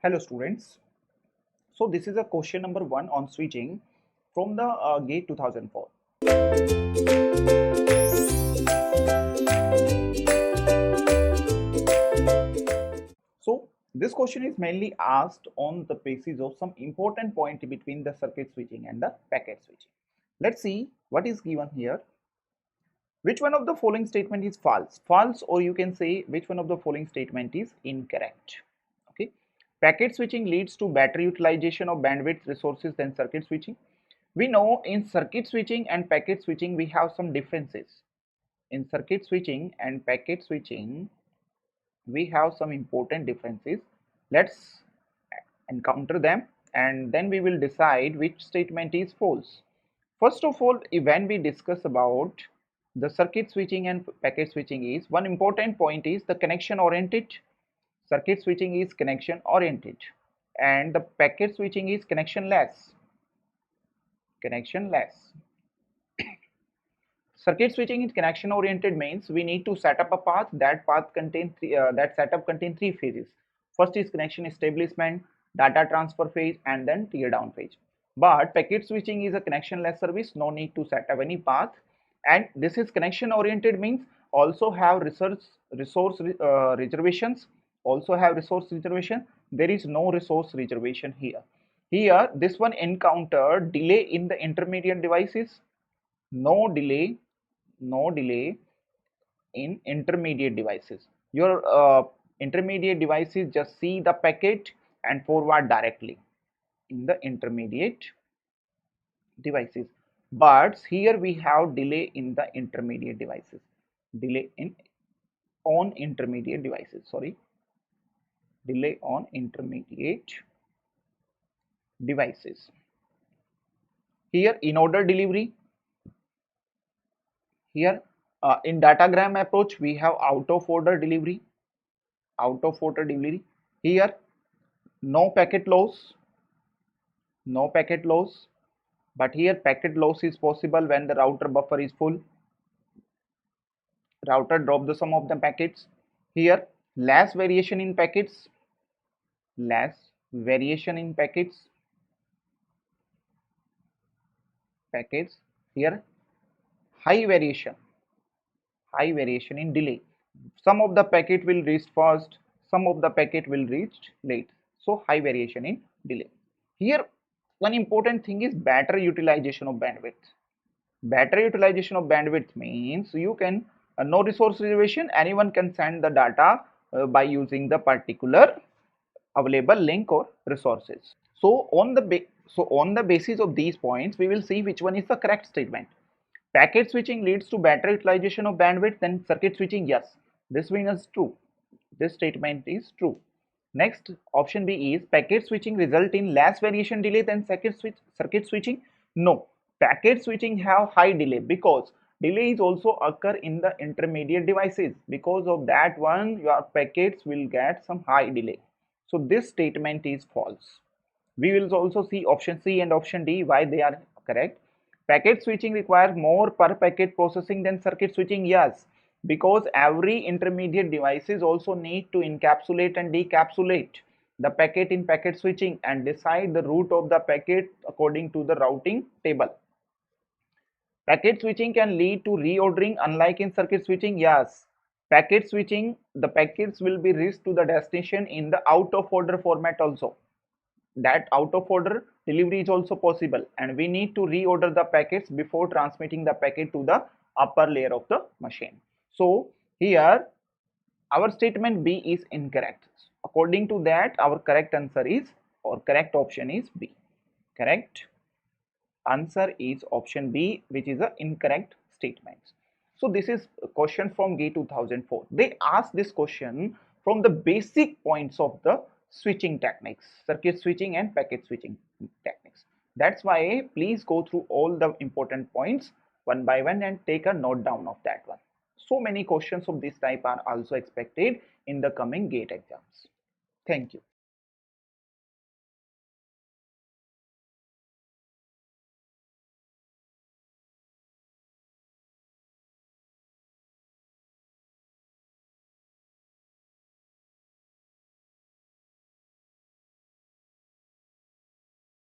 Hello students. So this is a question number 1 on switching from the GATE 2004. So this question is mainly asked on the basis of some important point between the circuit switching and the packet switching. Let's see what is given here. Which one of the following statement is false? False, or you can say which one of the following statement is incorrect. Okay. Packet switching leads to better utilization of bandwidth resources than circuit switching. We know in circuit switching and packet switching we have some differences. In circuit switching and packet switching we have some important differences. Let's encounter them and then we will decide which statement is false. First of all, when we discuss about the circuit switching and packet switching, is one important point is the connection oriented. Circuit switching is connection oriented and the packet switching is connectionless. Circuit switching is connection oriented means we need to set up a path. That path contains that setup contains three phases. First is connection establishment, data transfer phase, and then tear down phase. But packet switching is a connectionless service, no need to set up any path. And this is connection oriented means also have resource reservations. Also have resource reservation. There is no resource reservation here. Here this one encountered delay in the intermediate devices. No delay in intermediate devices. Your intermediate devices just see the packet and forward directly in the intermediate devices, but here we have delay in the intermediate devices. Delay in on intermediate devices, sorry, delay on intermediate devices. Here in order delivery, here in datagram approach we have out of order delivery. Here no packet loss, but here packet loss is possible when the router buffer is full. Router drop the sum of the packets. Here less variation in packets, here high variation in delay. Some of the packet will reach fast, some of the packet will reach late, so high variation in delay. Here one important thing is better utilization of bandwidth. Better utilization of bandwidth means you can no resource reservation, anyone can send the data by using the particular available link or resources. So on the basis of these points we will see which one is the correct statement. Packet switching leads to better utilization of bandwidth than circuit switching. Yes, this one is true. This statement is true. Next, option B is packet switching result in less variation delay than circuit switching. No, packet switching have high delay because delays also occur in the intermediate devices. Because of that one, your packets will get some high delay. So this statement is false. We will also see option C and option D why they are correct. Packet switching requires more per packet processing than circuit switching. Yes, because every intermediate devices also need to encapsulate and decapsulate the packet in packet switching and decide the route of the packet according to the routing table. Packet switching can lead to reordering unlike in circuit switching. Yes, packet switching, the packets will be reached to the destination in the out of order format also. That out of order delivery is also possible and we need to reorder the packets before transmitting the packet to the upper layer of the machine. So here our statement B is incorrect. According to that, our correct answer is, or correct option is B. Correct answer is option B, which is an incorrect statement. So this is a question from GATE 2004. They asked this question from the basic points of the switching techniques, circuit switching and packet switching techniques. That's why please go through all the important points one by one and take a note down of that one. So many questions of this type are also expected in the coming GATE exams. Thank you.